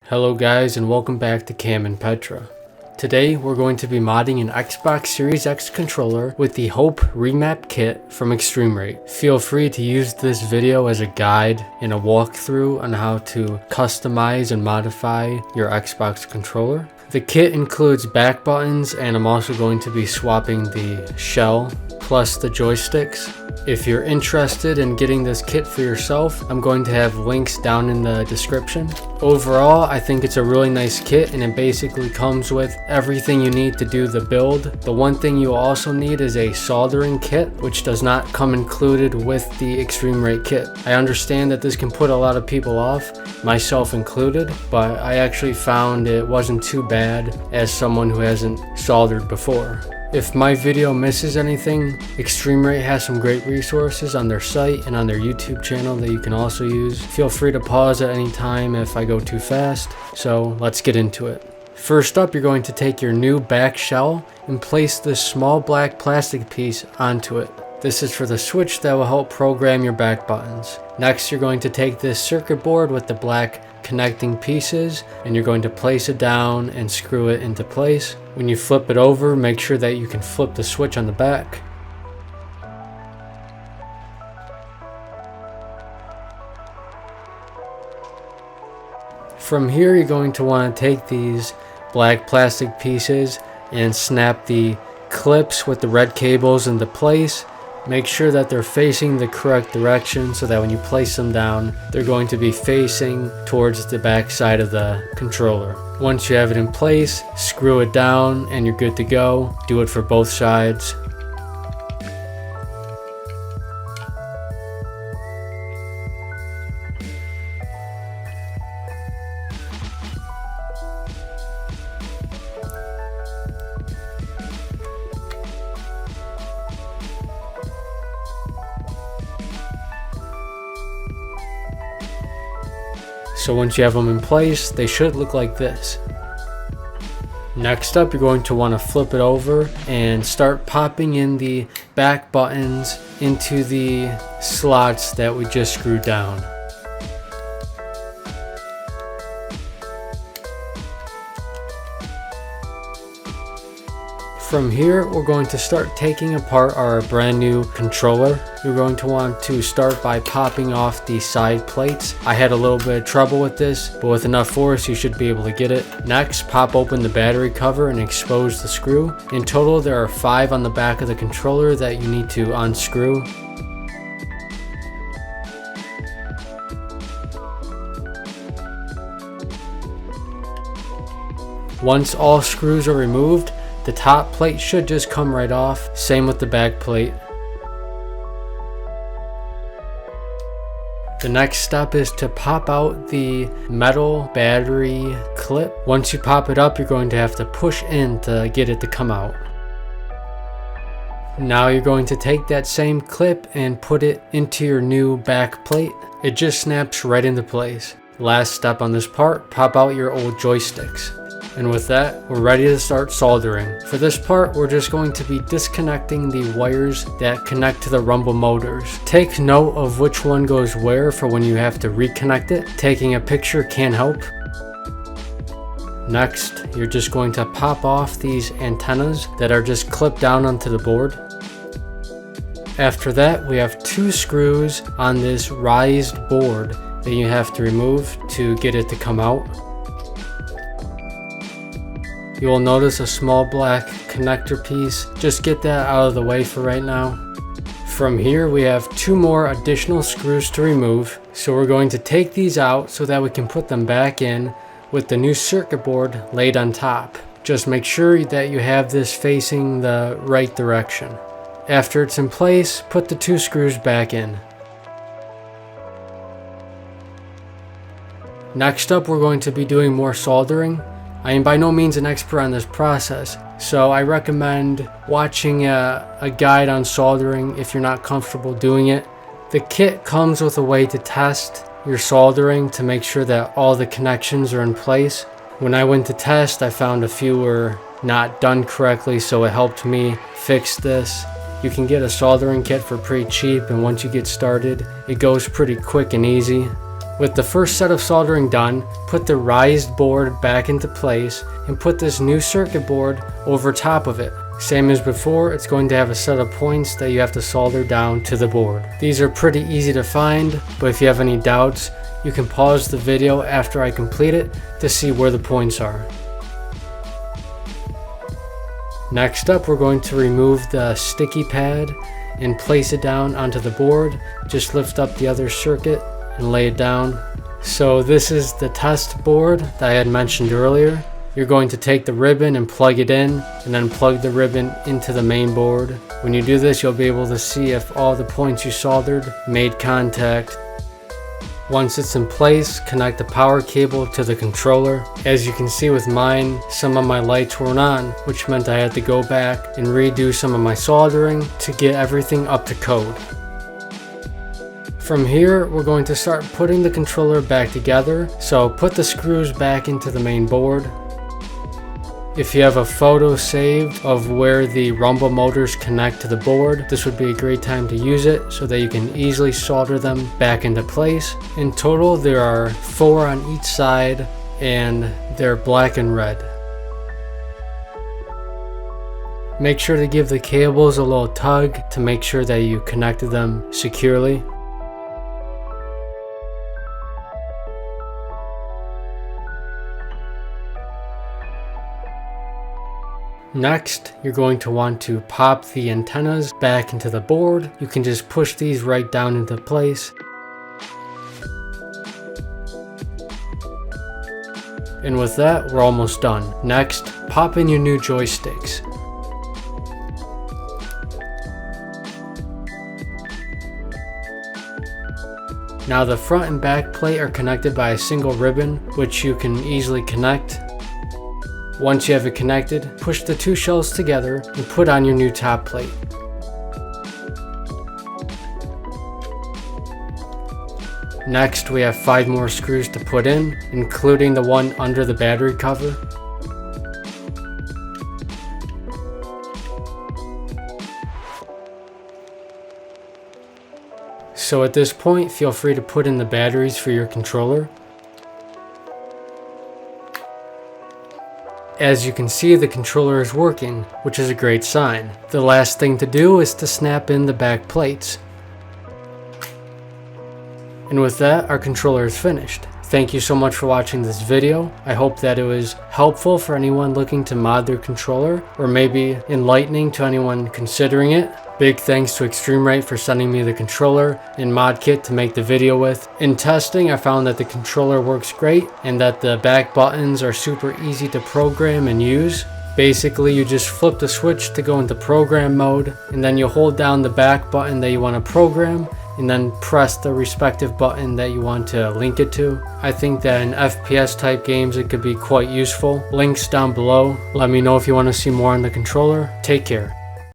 Hello guys, and welcome back to Cam and Petra. Today we're going to be modding an Xbox Series X controller with the Hope Remap Kit from ExtremeRate. Feel free to use this video as a guide and a walkthrough on how to customize and modify your Xbox controller. The kit includes back buttons, and I'm also going to be swapping the shell plus the joysticks. If you're interested in getting this kit for yourself, I'm going to have links down in the description. Overall, I think it's a really nice kit, and it basically comes with everything you need to do the build. The one thing you also need is a soldering kit, which does not come included with the ExtremeRate kit. I understand that this can put a lot of people off, myself included, but I actually found it wasn't too bad as someone who hasn't soldered before. If my video misses anything, ExtremeRate has some great resources on their site and on their YouTube channel that you can also use. Feel free to pause at any time if I go too fast, so let's get into it. First up, you're going to take your new back shell and place this small black plastic piece onto it. This is for the switch that will help program your back buttons. Next, you're going to take this circuit board with the black connecting pieces, and you're going to place it down and screw it into place. When you flip it over, make sure that you can flip the switch on the back. From here, you're going to want to take these black plastic pieces and snap the clips with the red cables into place. Make sure that they're facing the correct direction so that when you place them down, they're going to be facing towards the back side of the controller. Once you have it in place, screw it down and you're good to go. Do it for both sides. So once you have them in place, they should look like this. Next up, you're going to want to flip it over and start popping in the back buttons into the slots that we just screwed down. From here, we're going to start taking apart our brand new controller. You're going to want to start by popping off the side plates. I had a little bit of trouble with this, but with enough force, you should be able to get it. Next, pop open the battery cover and expose the screw. In total, there are 5 on the back of the controller that you need to unscrew. Once all screws are removed, the top plate should just come right off. Same with the back plate. The next step is to pop out the metal battery clip. Once you pop it up, you're going to have to push in to get it to come out. Now you're going to take that same clip and put it into your new back plate. It just snaps right into place. Last step on this part, pop out your old joysticks. And with that, we're ready to start soldering. For this part, we're just going to be disconnecting the wires that connect to the rumble motors. Take note of which one goes where for when you have to reconnect it. Taking a picture can help. Next, you're just going to pop off these antennas that are just clipped down onto the board. After that, we have 2 screws on this raised board that you have to remove to get it to come out. You will notice a small black connector piece. Just get that out of the way for right now. From here, we have 2 more additional screws to remove. So we're going to take these out so that we can put them back in with the new circuit board laid on top. Just make sure that you have this facing the right direction. After it's in place, put the 2 screws back in. Next up, we're going to be doing more soldering. I am by no means an expert on this process, so I recommend watching a guide on soldering if you're not comfortable doing it. The kit comes with a way to test your soldering to make sure that all the connections are in place. When I went to test, I found a few were not done correctly, so it helped me fix this. You can get a soldering kit for pretty cheap, and once you get started, it goes pretty quick and easy. With the first set of soldering done, put the raised board back into place and put this new circuit board over top of it. Same as before, it's going to have a set of points that you have to solder down to the board. These are pretty easy to find, but if you have any doubts, you can pause the video after I complete it to see where the points are. Next up, we're going to remove the sticky pad and place it down onto the board. Just lift up the other circuit and lay it down. So this is the test board that I had mentioned earlier. You're going to take the ribbon and plug it in, and then plug the ribbon into the main board. When you do this, you'll be able to see if all the points you soldered made contact. Once it's in place, connect the power cable to the controller. As you can see with mine, some of my lights weren't on, which meant I had to go back and redo some of my soldering to get everything up to code. From here, we're going to start putting the controller back together, so put the screws back into the main board. If you have a photo saved of where the rumble motors connect to the board, this would be a great time to use it so that you can easily solder them back into place. In total, there are 4 on each side and they're black and red. Make sure to give the cables a little tug to make sure that you connected them securely. Next, you're going to want to pop the antennas back into the board. You can just push these right down into place. And with that, we're almost done. Next, pop in your new joysticks. Now the front and back plate are connected by a single ribbon, which you can easily connect. Once you have it connected, push the 2 shells together and put on your new top plate. Next, we have 5 more screws to put in, including the one under the battery cover. So at this point, feel free to put in the batteries for your controller. As you can see, the controller is working, which is a great sign. The last thing to do is to snap in the back plates. And with that, our controller is finished. Thank you so much for watching this video. I hope that it was helpful for anyone looking to mod their controller, or maybe enlightening to anyone considering it. Big thanks to ExtremeRate for sending me the controller and mod kit to make the video with. In testing, I found that the controller works great and that the back buttons are super easy to program and use. Basically, you just flip the switch to go into program mode, and then you hold down the back button that you want to program, and then press the respective button that you want to link it to. I think that in FPS type games it could be quite useful. Links down below. Let me know if you want to see more on the controller. Take care.